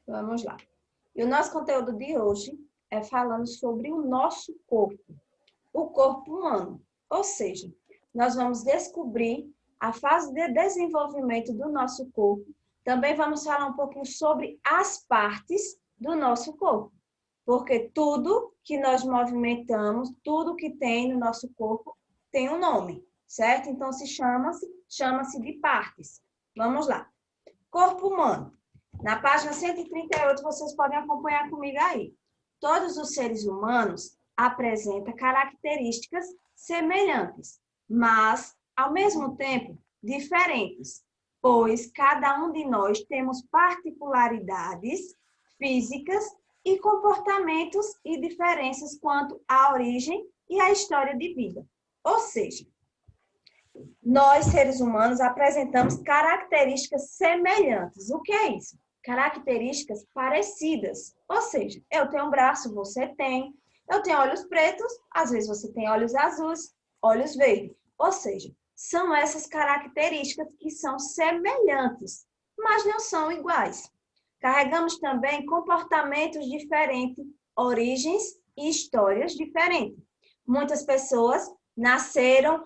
Vamos lá. E o nosso conteúdo de hoje é falando sobre o nosso corpo, o corpo humano. Ou seja, nós vamos descobrir a fase de desenvolvimento do nosso corpo. Também vamos falar um pouquinho sobre as partes do nosso corpo. Porque tudo que nós movimentamos, tudo que tem no nosso corpo tem um nome, certo? Então, chama-se de partes. Vamos lá. Corpo humano. Na página 138, vocês podem acompanhar comigo aí. Todos os seres humanos apresentam características semelhantes, mas, ao mesmo tempo, diferentes, pois cada um de nós temos particularidades físicas e comportamentos e diferenças quanto à origem e à história de vida. Ou seja, nós, seres humanos, apresentamos características semelhantes. O que é isso? Características parecidas. Ou seja, eu tenho um braço, você tem. Eu tenho olhos pretos, às vezes você tem olhos azuis, olhos verdes. Ou seja, são essas características que são semelhantes, mas não são iguais. Carregamos também comportamentos diferentes, origens e histórias diferentes. Muitas pessoas nasceram,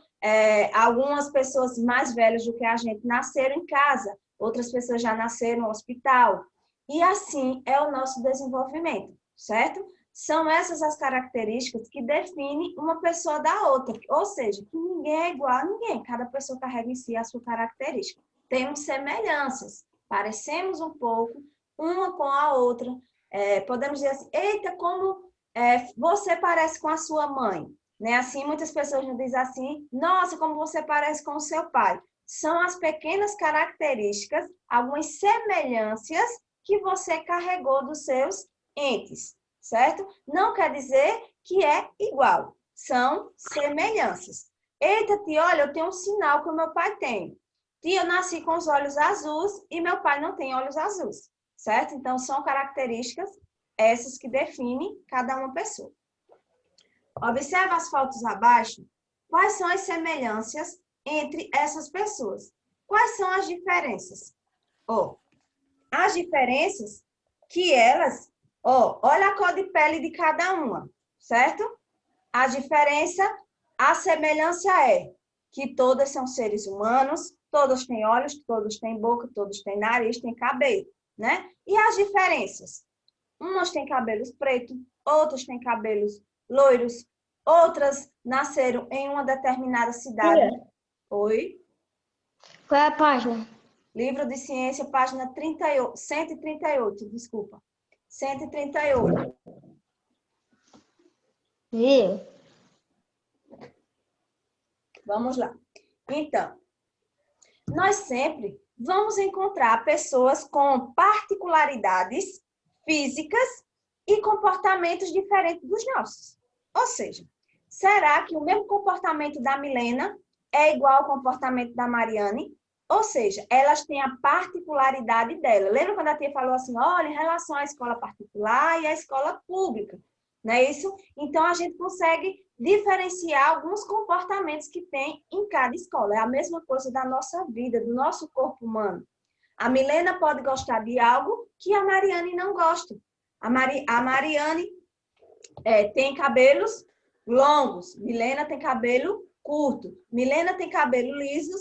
algumas pessoas mais velhas do que a gente nasceram em casa, outras pessoas já nasceram no hospital. E assim é o nosso desenvolvimento, certo? São essas as características que definem uma pessoa da outra. Ou seja, que ninguém é igual a ninguém. Cada pessoa carrega em si a sua característica. Temos semelhanças, parecemos um pouco uma com a outra. Podemos dizer assim, eita, como você parece com a sua mãe. Né? Assim, muitas pessoas nos dizem assim, nossa, como você parece com o seu pai. São as pequenas características, algumas semelhanças que você carregou dos seus entes, certo? Não quer dizer que é igual, são semelhanças. Eita, tia, olha, eu tenho um sinal que o meu pai tem. Tia, eu nasci com os olhos azuis e meu pai não tem olhos azuis, certo? Então, são características essas que definem cada uma pessoa. Observe as fotos abaixo. Quais são as semelhanças entre essas pessoas? Quais são as diferenças? As diferenças que elas... olha a cor de pele de cada uma, certo? A diferença, a semelhança é que todas são seres humanos, todos têm olhos, todos têm boca, todos têm nariz, têm cabelo, né? E as diferenças? Umas têm cabelos pretos, outras têm cabelos loiros, outras nasceram em uma determinada cidade. Tia, Oi? qual é a página? Livro de Ciência, página 38, 138, desculpa. 138. Viu? Vamos lá. Então, nós sempre vamos encontrar pessoas com particularidades físicas e comportamentos diferentes dos nossos. Ou seja, será que o mesmo comportamento da Milena é igual ao comportamento da Mariane? Ou seja, elas têm a particularidade dela. Lembra quando a tia falou assim, olha, em relação à escola particular e à escola pública, não é isso? Então, a gente consegue diferenciar alguns comportamentos que tem em cada escola. É a mesma coisa da nossa vida, do nosso corpo humano. A Milena pode gostar de algo que a Mariane não gosta. A Mariane tem cabelos longos, Milena tem cabelo curto, Milena tem cabelo lisos,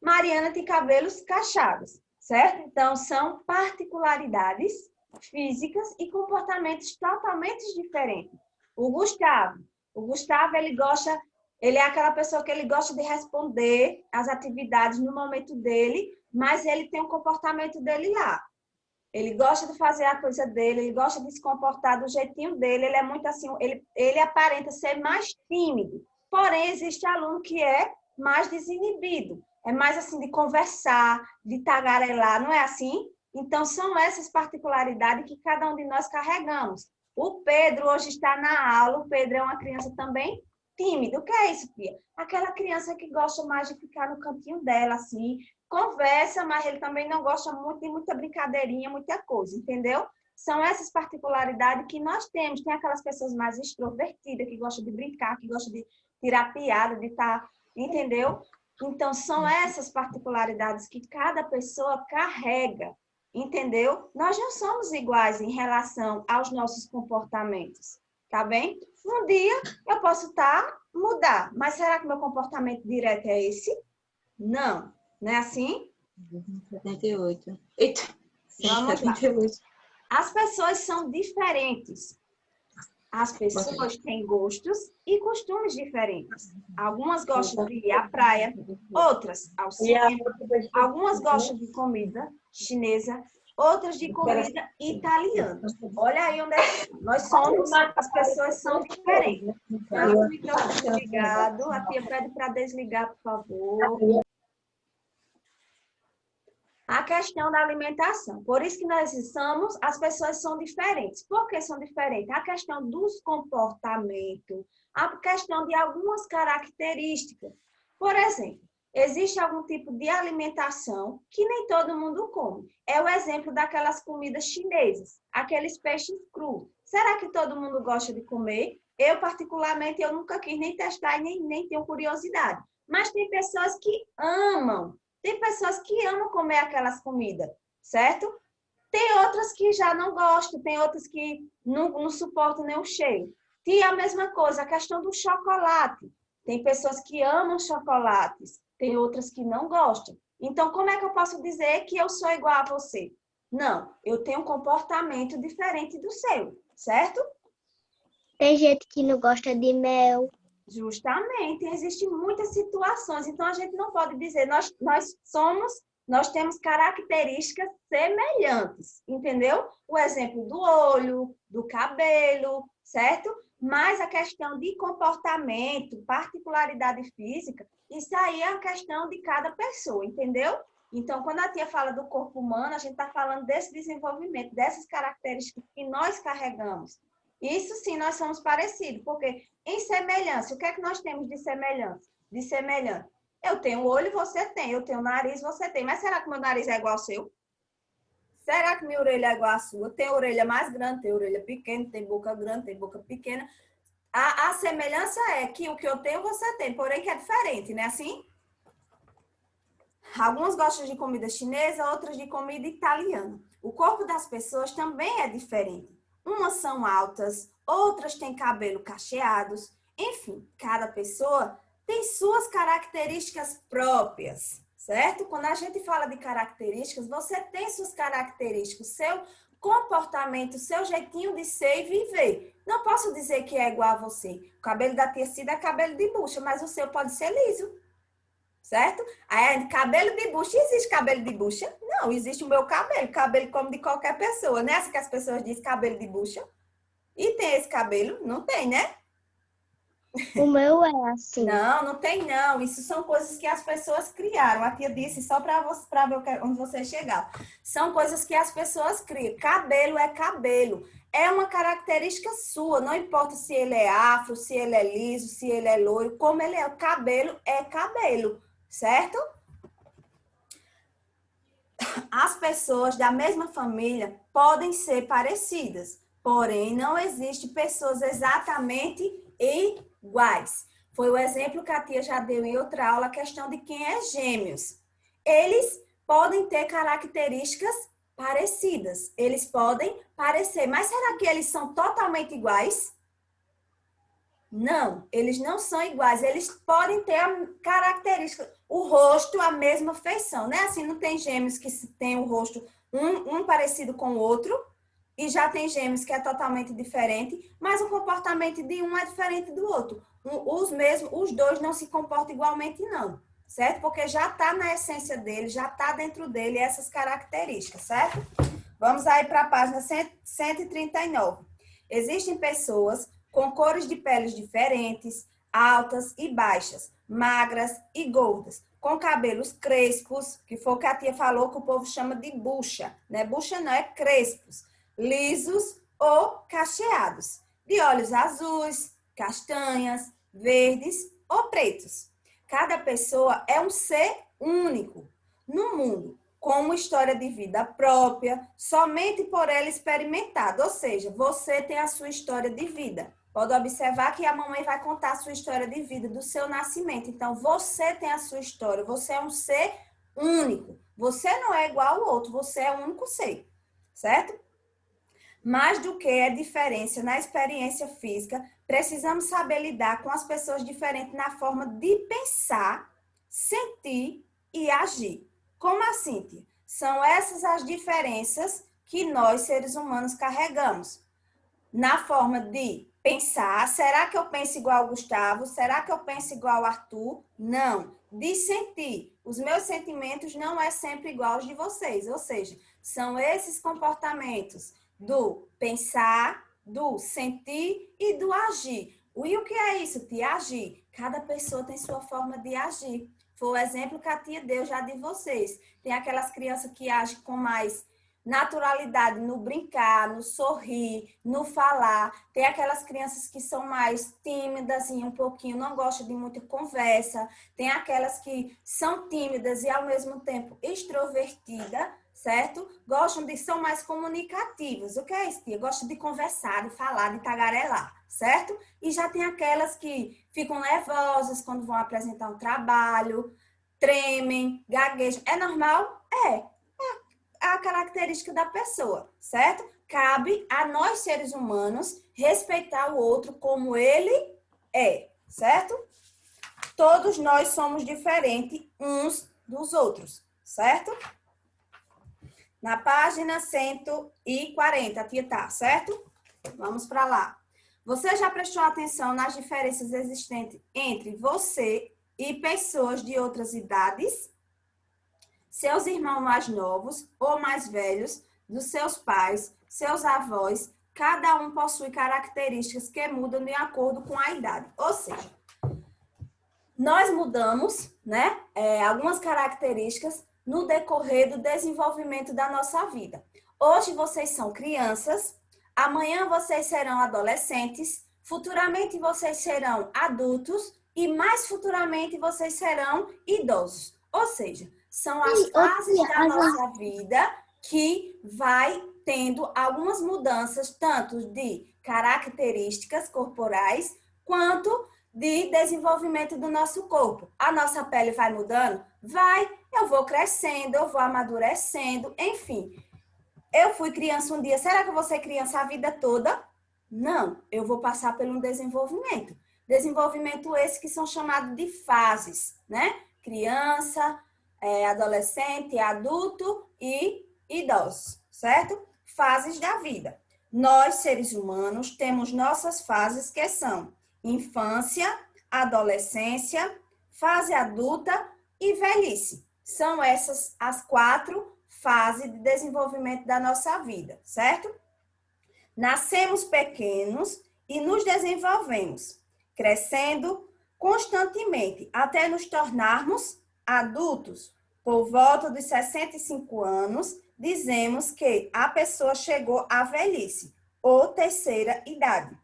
Mariana tem cabelos cacheados, certo? Então, são particularidades físicas e comportamentos totalmente diferentes. O Gustavo, ele é aquela pessoa que ele gosta de responder as atividades no momento dele, mas ele tem um comportamento dele lá. Ele gosta de fazer a coisa dele, ele gosta de se comportar do jeitinho dele, ele é muito assim, ele aparenta ser mais tímido. Porém, existe aluno que é mais desinibido, é mais assim de conversar, de tagarelar, não é assim? Então, são essas particularidades que cada um de nós carregamos. O Pedro hoje está na aula, o Pedro é uma criança também tímida. O que é isso, Pia? Aquela criança que gosta mais de ficar no cantinho dela, assim, conversa, mas ele também não gosta muito de muita brincadeirinha, muita coisa, entendeu? São essas particularidades que nós temos. Tem aquelas pessoas mais extrovertidas, que gostam de brincar, que gostam de tirar piada, de estar, entendeu? Então, são essas particularidades que cada pessoa carrega. Entendeu? Nós não somos iguais em relação aos nossos comportamentos, tá bem? Um dia eu posso mudar, mas será que meu comportamento direto é esse? Não, não é assim? 78. Eita, Vamos lá. 78. As pessoas são diferentes. As pessoas têm gostos e costumes diferentes. Algumas gostam de ir à praia, outras ao cinema. Algumas gostam de comida chinesa, outras de comida italiana. Olha aí onde é que nós somos, as pessoas são diferentes. Então, o microfone ligado. A tia pede para desligar, por favor. A questão da alimentação. Por isso que nós somos, as pessoas são diferentes. Por que são diferentes? A questão dos comportamentos, a questão de algumas características. Por exemplo, existe algum tipo de alimentação que nem todo mundo come. É o exemplo daquelas comidas chinesas, aqueles peixes crus. Será que todo mundo gosta de comer? Eu, particularmente, eu nunca quis nem testar e nem tenho curiosidade. Mas tem pessoas que amam. Tem pessoas que amam comer aquelas comidas, certo? Tem outras que já não gostam, tem outras que não suportam nem o cheiro. E a mesma coisa, a questão do chocolate. Tem pessoas que amam chocolates, tem outras que não gostam. Então, como é que eu posso dizer que eu sou igual a você? Não, eu tenho um comportamento diferente do seu, certo? Tem gente que não gosta de mel. Justamente, existem muitas situações, então a gente não pode dizer, nós temos características semelhantes, entendeu? O exemplo do olho, do cabelo, certo? Mas a questão de comportamento, particularidade física, isso aí é a questão de cada pessoa, entendeu? Então, quando a tia fala do corpo humano, a gente está falando desse desenvolvimento, dessas características que nós carregamos. Isso sim, nós somos parecidos, porque em semelhança, o que é que nós temos de semelhança? De semelhante. Eu tenho olho, você tem. Eu tenho nariz, você tem. Mas será que meu nariz é igual ao seu? Será que minha orelha é igual à sua? Tem orelha mais grande, tem orelha pequena, tem boca grande, tem boca pequena. A semelhança é que o que eu tenho, você tem, porém que é diferente, não é assim? Alguns gostam de comida chinesa, outras de comida italiana. O corpo das pessoas também é diferente. Umas são altas, outras têm cabelo cacheados. Enfim, cada pessoa tem suas características próprias, certo? Quando a gente fala de características, você tem suas características, seu comportamento, seu jeitinho de ser e viver. Não posso dizer que é igual a você. O cabelo da tia Cida é cabelo de bucha, mas o seu pode ser liso, certo? Aí, cabelo de bucha, existe cabelo de bucha? Não, existe o meu cabelo como de qualquer pessoa, né? Assim que as pessoas dizem cabelo de bucha. E tem esse cabelo? Não tem, né? O meu é assim. Não tem não. Isso são coisas que as pessoas criaram. A tia disse só para ver onde você chegar. São coisas que as pessoas criam. Cabelo é cabelo. É uma característica sua. Não importa se ele é afro, se ele é liso, se ele é loiro. Como ele é. O cabelo é cabelo. Certo? As pessoas da mesma família podem ser parecidas. Porém, não existe pessoas exatamente iguais. Foi o exemplo que a tia já deu em outra aula, a questão de quem é gêmeos. Eles podem ter características parecidas. Eles podem parecer. Mas será que eles são totalmente iguais? Não, eles não são iguais. Eles podem ter a característica, o rosto, a mesma feição, né? Assim, não tem gêmeos que tem o rosto um parecido com o outro, e já tem gêmeos que é totalmente diferente, mas o comportamento de um é diferente do outro. Os dois não se comportam igualmente, não, certo? Porque já está na essência dele, já está dentro dele essas características, certo? Vamos aí para a página 139. Existem pessoas com cores de peles diferentes, altas e baixas, magras e gordas, com cabelos crespos, que foi o que a tia falou que o povo chama de bucha, né? Bucha não, é crespos, lisos ou cacheados, de olhos azuis, castanhas, verdes ou pretos. Cada pessoa é um ser único no mundo, com uma história de vida própria, somente por ela experimentada. Ou seja, você tem a sua história de vida. Pode observar que a mamãe vai contar a sua história de vida, do seu nascimento. Então, você tem a sua história. Você é um ser único. Você não é igual ao outro, você é um único ser, certo? Mais do que a diferença na experiência física, precisamos saber lidar com as pessoas diferentes na forma de pensar, sentir e agir. Como assim, tia? São essas as diferenças que nós, seres humanos, carregamos. Na forma de pensar, será que eu penso igual ao Gustavo? Será que eu penso igual ao Arthur? Não. De sentir. Os meus sentimentos não é sempre igual aos de vocês. Ou seja, são esses comportamentos do pensar, do sentir e do agir. E o que é isso, tia? Agir. Cada pessoa tem sua forma de agir. Foi o exemplo que a tia deu já de vocês. Tem aquelas crianças que agem com mais naturalidade no brincar, no sorrir, no falar. Tem aquelas crianças que são mais tímidas e um pouquinho não gostam de muita conversa. Tem aquelas que são tímidas e ao mesmo tempo extrovertidas, certo? São mais comunicativas. O que é isso, tia? Gostam de conversar, de falar, de tagarelar, certo? E já tem aquelas que ficam nervosas quando vão apresentar um trabalho, tremem, gaguejam. É normal? É a característica da pessoa, certo? Cabe a nós, seres humanos, respeitar o outro como ele é, certo? Todos nós somos diferentes uns dos outros, certo? Na página 140, tia tá, certo? Vamos para lá. Você já prestou atenção nas diferenças existentes entre você e pessoas de outras idades? Seus irmãos mais novos ou mais velhos, dos seus pais, seus avós, cada um possui características que mudam de acordo com a idade. Ou seja, nós mudamos, né, algumas características no decorrer do desenvolvimento da nossa vida. Hoje vocês são crianças, amanhã vocês serão adolescentes, futuramente vocês serão adultos e mais futuramente vocês serão idosos. Ou seja, são as fases da nossa vida que vai tendo algumas mudanças, tanto de características corporais, quanto de desenvolvimento do nosso corpo. A nossa pele vai mudando? Vai. Eu vou crescendo, eu vou amadurecendo, enfim. Eu fui criança um dia, será que eu vou ser criança a vida toda? Não, eu vou passar por um desenvolvimento. Desenvolvimento esse que são chamados de fases, né? Criança, adolescente, adulto e idoso, certo? Fases da vida. Nós, seres humanos, temos nossas fases que são infância, adolescência, fase adulta e velhice. São essas as 4 fases de desenvolvimento da nossa vida, certo? Nascemos pequenos e nos desenvolvemos, crescendo constantemente até nos tornarmos adultos. Por volta dos 65 anos, dizemos que a pessoa chegou à velhice, ou terceira idade.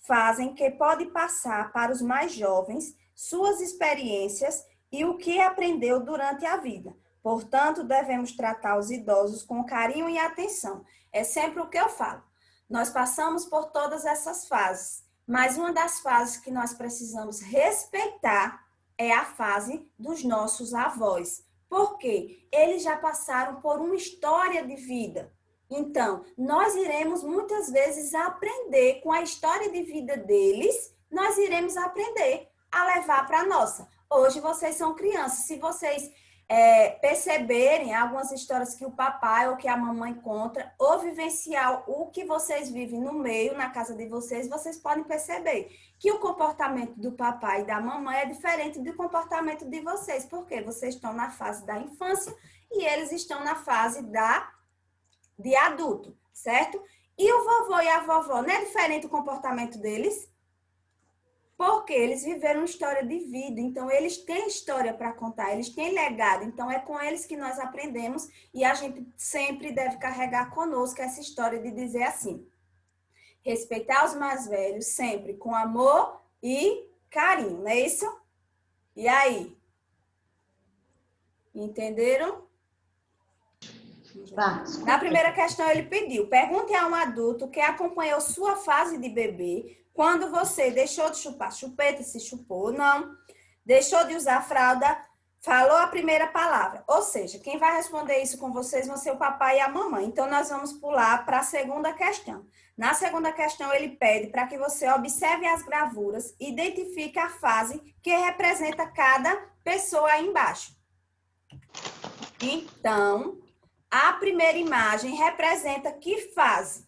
Fazem que pode passar para os mais jovens suas experiências e o que aprendeu durante a vida. Portanto, devemos tratar os idosos com carinho e atenção. É sempre o que eu falo. Nós passamos por todas essas fases, mas uma das fases que nós precisamos respeitar é a fase dos nossos avós. Por quê? Eles já passaram por uma história de vida. Então, nós iremos muitas vezes aprender com a história de vida deles, nós iremos aprender a levar para a nossa. Hoje vocês são crianças, se vocês perceberem algumas histórias que o papai ou que a mamãe conta, ou vivenciar o que vocês vivem no meio, na casa de vocês, vocês podem perceber que o comportamento do papai e da mamãe é diferente do comportamento de vocês, porque vocês estão na fase da infância e eles estão na fase de adulto, certo? E o vovô e a vovó, não é diferente o comportamento deles? Porque eles viveram história de vida, então eles têm história para contar, eles têm legado, então é com eles que nós aprendemos e a gente sempre deve carregar conosco essa história de dizer assim: respeitar os mais velhos sempre com amor e carinho, não é isso? E aí? Entenderam? Tá. Na primeira questão ele pediu: pergunte a um adulto que acompanhou sua fase de bebê quando você deixou de chupar chupeta, se chupou ou não, deixou de usar fralda, Falou a primeira palavra. Ou seja, quem vai responder isso com vocês vão ser o papai e a mamãe. Então, nós vamos pular para a segunda questão. Na segunda questão, ele pede para que você observe as gravuras e identifique a fase que representa cada pessoa aí embaixo. Então, a primeira imagem representa que fase?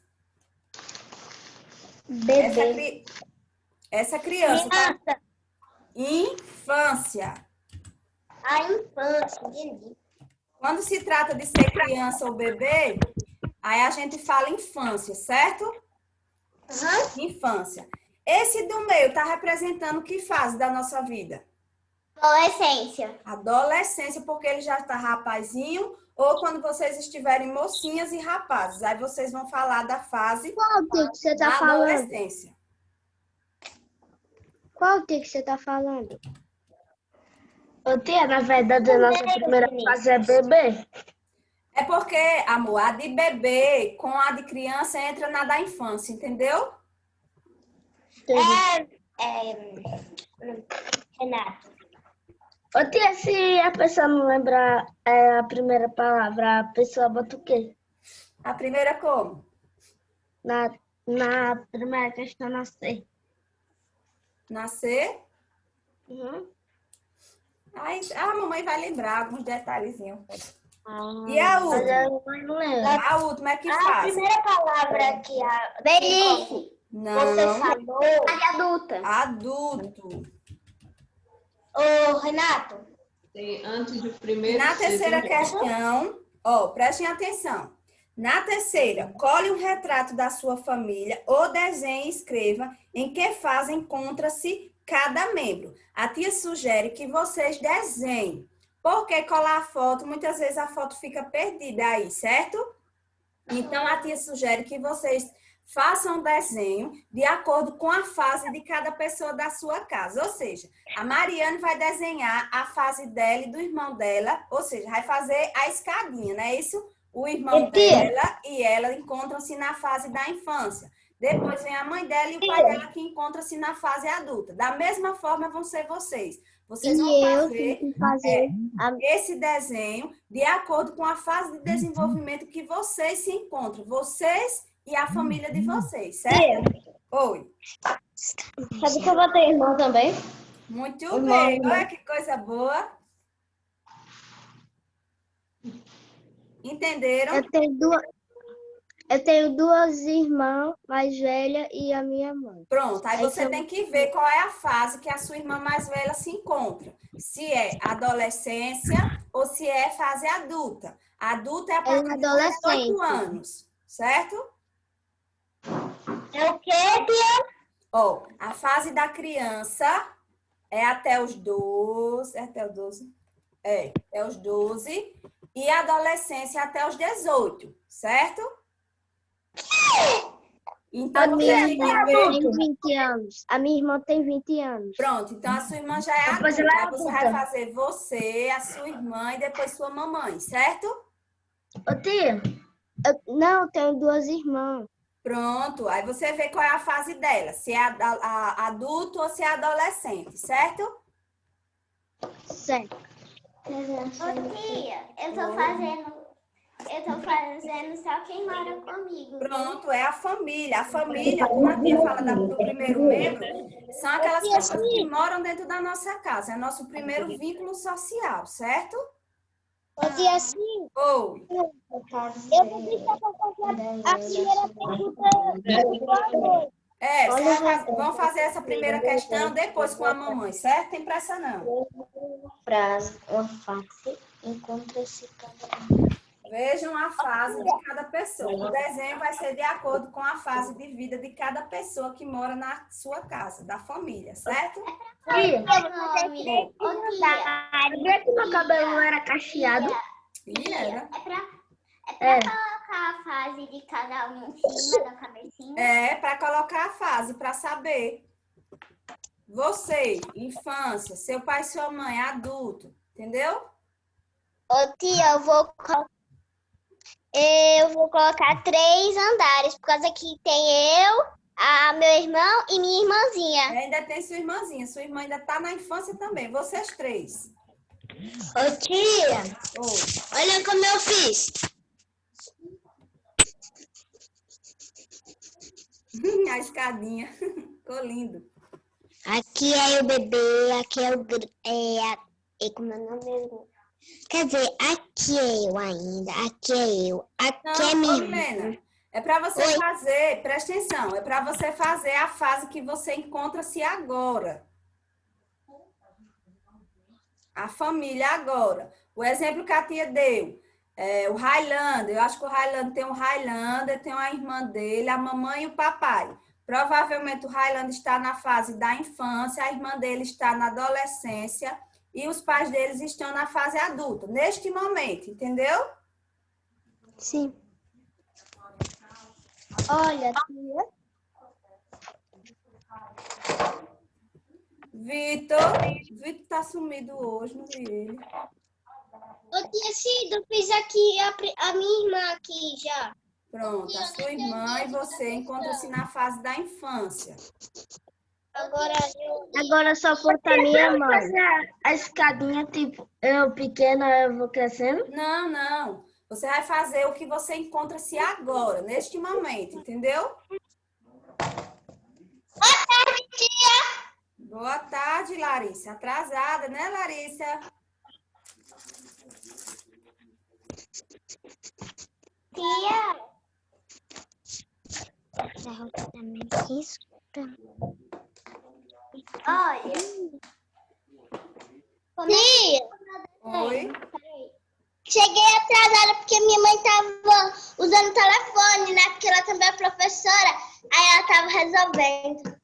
Bebê. Essa criança. Tá? Infância. A infância, entendi. Quando se trata de ser criança ou bebê, aí a gente fala infância, certo? Uhum. Infância. Esse do meio está representando que fase da nossa vida? Adolescência. Adolescência, porque ele já está rapazinho, ou quando vocês estiverem mocinhas e rapazes. Aí vocês vão falar da fase Qual que você da tá falando? adolescência. Qual que você tá falando? Ô, tia, na verdade, a nossa primeira fase é bebê. É porque, amor, a de bebê com a de criança entra na da infância, entendeu? Renato. Ô, tia, se a pessoa não lembrar a primeira palavra, a pessoa bota o quê? A primeira como? Na primeira questão, não sei. Nascer. Uhum. Aí a mamãe vai lembrar alguns detalhezinhos. E a Mas última? eu não lembro. A última é que A faz? primeira palavra que a... Velhice. Não. Você falou... A adulta. Adulto. Ô, Renato. Antes do primeiro. Na terceira segundo. questão, prestem atenção. Na terceira, colhe um retrato da sua família ou desenhe e escreva em que fase encontra-se cada membro. A tia sugere que vocês desenhem. Porque colar a foto, muitas vezes a foto fica perdida aí, certo? Então, a tia sugere que vocês façam um desenho de acordo com a fase de cada pessoa da sua casa. Ou seja, a Mariane vai desenhar a fase dela e do irmão dela, ou seja, vai fazer a escadinha, não é isso? O irmão dela e ela encontram-se na fase da infância. Depois vem a mãe dela e o pai dela que encontram-se na fase adulta. Da mesma forma vão ser vocês. Vocês vão fazer esse desenho de acordo com a fase de desenvolvimento que vocês se encontram. Vocês e a família de vocês, certo? Oi. Sabe que eu vou ter irmão também? Muito bem. Olha que coisa boa. Entenderam? Eu tenho duas irmãs mais velhas e a minha mãe. Pronto, aí você tem que ver qual é a fase que a sua irmã mais velha se encontra. Se é adolescência ou se é fase adulta. Adulta é a partir de 18 anos, certo? É o quê, tia? A fase da criança é até os 12, até os 12 e a adolescência até os 18, certo? Então, A minha irmã tem 20 anos. A minha irmã tem 20 anos. Pronto, então a sua irmã já é adulta. Aí você vai fazer você, a sua irmã e depois sua mamãe, certo? Ô, tia. Não, eu tenho duas irmãs. Pronto, aí você vê qual é a fase dela, se é adulto ou se é adolescente, certo? Certo. Ô, tia, eu tô fazendo só quem mora comigo. Pronto, é a família. A família, como a tia fala do primeiro membro, são aquelas pessoas que moram dentro da nossa casa. É nosso primeiro vínculo social, certo? Ô, tia, assim, Oi. eu vou precisar fazer a primeira pergunta. Vocês vão fazer essa primeira questão depois com a mamãe, certo? Tem pressa não. Uma face encontra-se cada... Vejam a fase de cada pessoa. O desenho vai ser de acordo com a fase de vida de cada pessoa que mora na sua casa, da família, certo? Tia, Ô, tia, sabia que meu cabelo não era cacheado? E era. é pra colocar a fase de cada um em cima da cabecinha. É, para colocar a fase, para saber. Você, infância, seu pai e sua mãe, adulto, entendeu? Ô, tia, eu vou colocar 3 andares, por causa que tem eu, meu irmão e minha irmãzinha. Ainda tem sua irmãzinha. Sua irmã ainda está na infância também. Vocês 3. Ô tia, Oi. olha como eu fiz. A escadinha. Ficou lindo. Aqui é o bebê, aqui é o... como é o nome mesmo? Quer dizer, aqui é eu ainda, aqui é eu, aqui é Não, minha ô, irmã. Milena, é para você Oi. fazer, presta atenção, é para você fazer a fase que você encontra-se agora. A família agora. O exemplo que a tia deu, o Highlander, eu acho que o Highlander tem um Highlander, tem uma irmã dele, a mamãe e o papai. Provavelmente o Highlander está na fase da infância, a irmã dele está na adolescência e os pais deles estão na fase adulta, neste momento, entendeu? Sim. Olha, tia. Vitor tá sumido hoje, não vi ele. Ô tia Cida, eu fiz aqui a minha irmã aqui já. Pronto, a sua irmã e você encontram-se na fase da infância. Agora só falta a minha mãe. A escadinha, tipo, eu pequena, eu vou crescendo. Não. Você vai fazer o que você encontra-se agora, neste momento, entendeu? Boa tarde, tia. Boa tarde, Larissa. Atrasada, né, Larissa? Tia. Isso. Olha. Tia. Oi. Cheguei atrasada porque minha mãe estava usando o telefone, né? Porque ela também é professora. Aí ela estava resolvendo.